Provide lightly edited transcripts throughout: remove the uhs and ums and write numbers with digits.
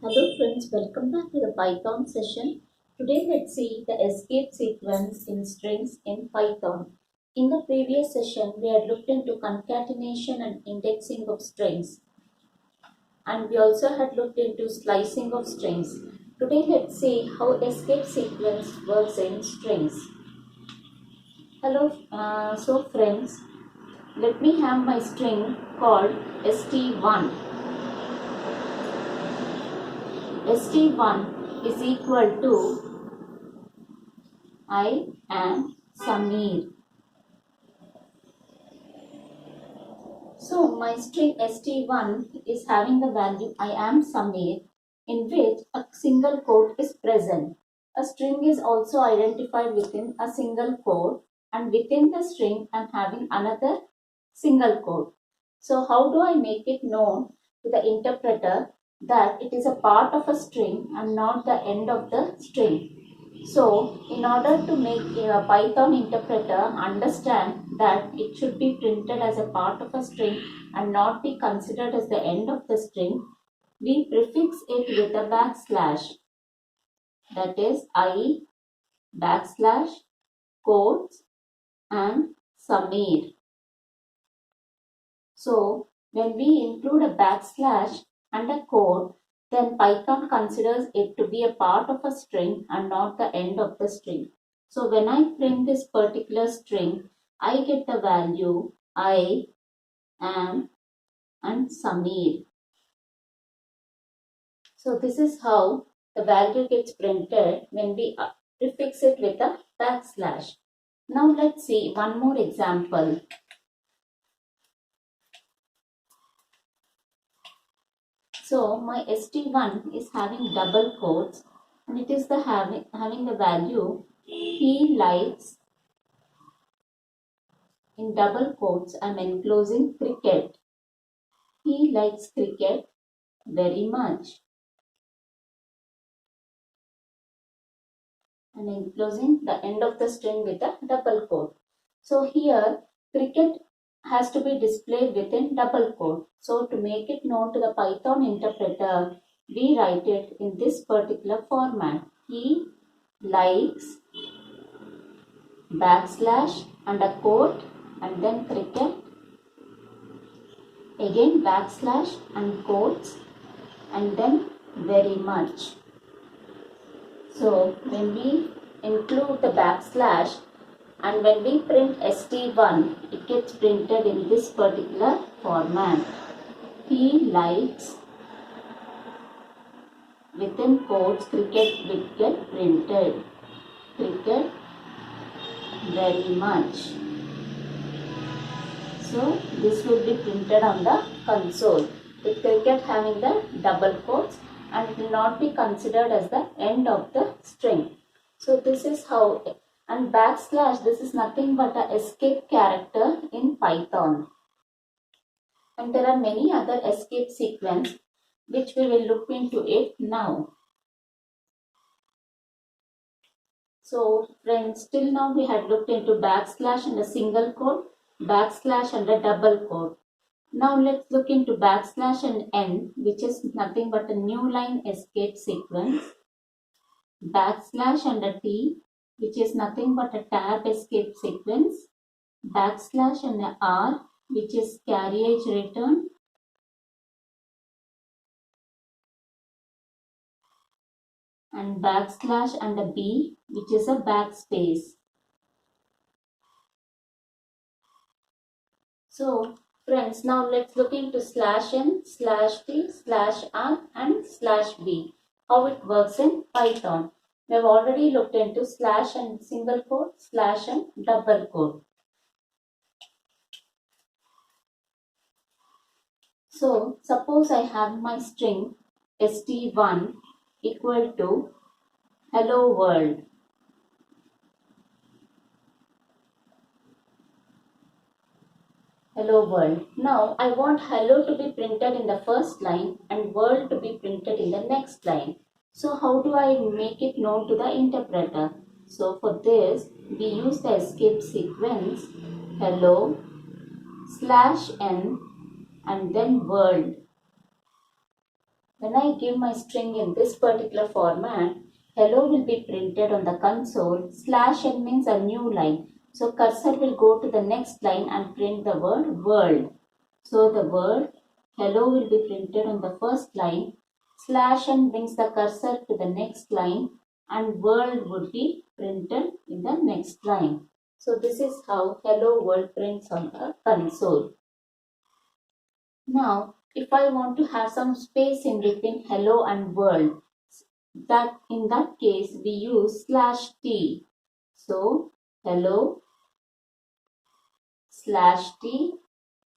Hello friends, welcome back to the Python session. Today let's see the escape sequence in strings in Python. In the previous session, we had looked into concatenation and indexing of strings, and we also had looked into slicing of strings. Today let's see how escape sequence works in strings. Hello, so friends, let me have my string called st1. st1 is equal to I am Samir. So my string st1 is having the value I am Samir, in which a single quote is present. A string is also identified within a single quote, and within the string I am having another single quote. So how do I make it known to the interpreter that it is a part of a string and not the end of the string? So, in order to make a Python interpreter understand that it should be printed as a part of a string and not be considered as the end of the string, we prefix it with a backslash. That is I backslash quotes and Samir. So, when we include a backslash and a quote, then Python considers it to be a part of a string and not the end of the string. So when I print this particular string, I get the value I am and Samir. So this is how the value gets printed when we prefix it with a backslash. Now let's see one more example. So my st1 is having double quotes, and it is the having the value he likes, in double quotes I am enclosing cricket. He likes cricket very much, and enclosing the end of the string with a double quote. So here cricket has to be displayed within double quote. So to make it known to the Python interpreter, we write it in this particular format. He likes backslash and a quote and then cricket, again backslash and quotes and then very much. So when we include the backslash and when we print st1, it gets printed in this particular format. He likes within quotes cricket will get printed. Cricket very much. So this will be printed on the console with cricket having the double quotes, and it will not be considered as the end of the string. So this is how, and backslash, this is nothing but an escape character in Python. And there are many other escape sequence which we will look into it now. So friends, till now we had looked into backslash and a single quote, backslash and a double quote. Now let's look into backslash and n, which is nothing but a new line escape sequence. Backslash and a t, which is nothing but a tab escape sequence. Backslash and a r, which is carriage return. And backslash and a b, which is a backspace. So friends, now let's look into slash n, slash t, slash r and slash b, how it works in Python. We have already looked into slash and single quote, slash and double quote. So suppose I have my string st1 equal to hello world. Hello world. Now I want hello to be printed in the first line and world to be printed in the next line. So how do I make it known to the interpreter? So for this we use the escape sequence hello slash n and then world. When I give my string in this particular format, hello will be printed on the console. /n means a new line. So cursor will go to the next line and print the word world. So the word hello will be printed on the first line. /n brings the cursor to the next line and world would be printed in the next line. So this is how hello world prints on the console. Now, if I want to have some space in between hello and world, that in that case we use /t. So hello /t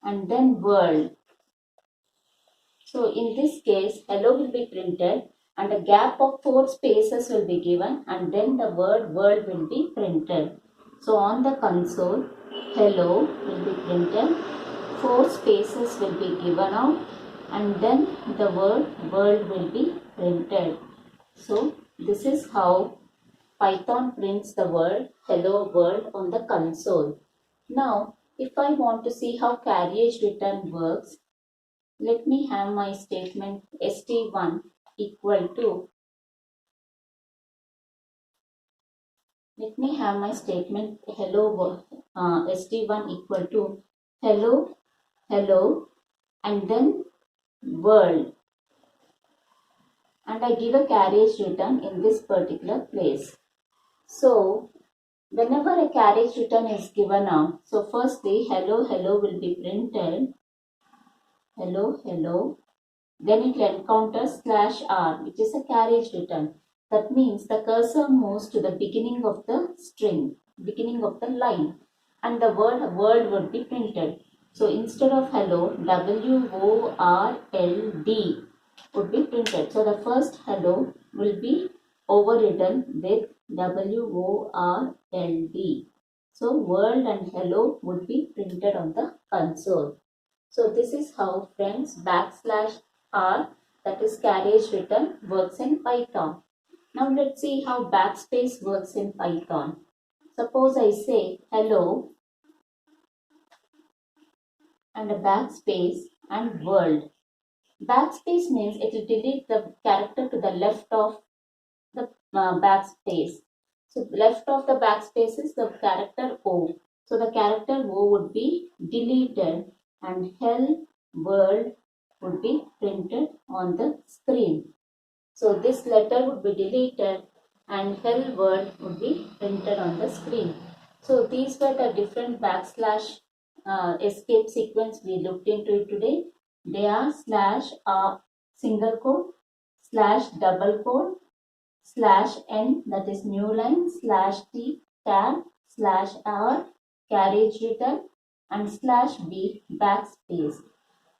and then world. So in this case hello will be printed and a gap of 4 spaces will be given and then the word world will be printed. So on the console hello will be printed, 4 spaces will be given out and then the word world will be printed. So this is how Python prints the word hello world on the console. Now if I want to see how carriage return works, let me have my statement st1 equal to, let me have my statement hello st1 equal to hello hello and then world, and I give a carriage return in this particular place. So whenever a carriage return is given out, so firstly hello hello will be printed, hello hello, then it will encounter /r which is a carriage return. That means the cursor moves to the beginning of the string, beginning of the line, and the word world would be printed. So instead of hello, WORLD would be printed. So the first hello will be overridden with WORLD. So world and hello would be printed on the console. So this is how, friends, /r, that is carriage return, works in Python. Now let's see how backspace works in Python. Suppose I say hello and a backspace and world. Backspace means it will delete the character to the left of the backspace. So left of the backspace is the character O. So the character O would be deleted and hell world would be printed on the screen. So this letter would be deleted and hell world would be printed on the screen. So these were the different backslash escape sequence we looked into today. They are /r single quote, /double quote, /n that is new line, /t tab, /r carriage return and /b backspace.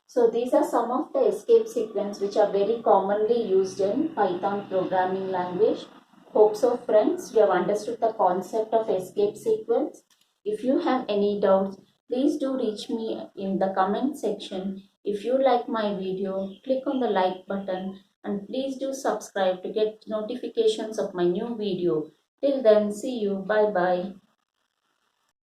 So these are some of the escape sequence which are very commonly used in Python programming language. Hope so, friends, you have understood the concept of escape sequence. If you have any doubts, please do reach me in the comment section. If you like my video, click on the like button and please do subscribe to get notifications of my new video. Till then, see you. Bye bye.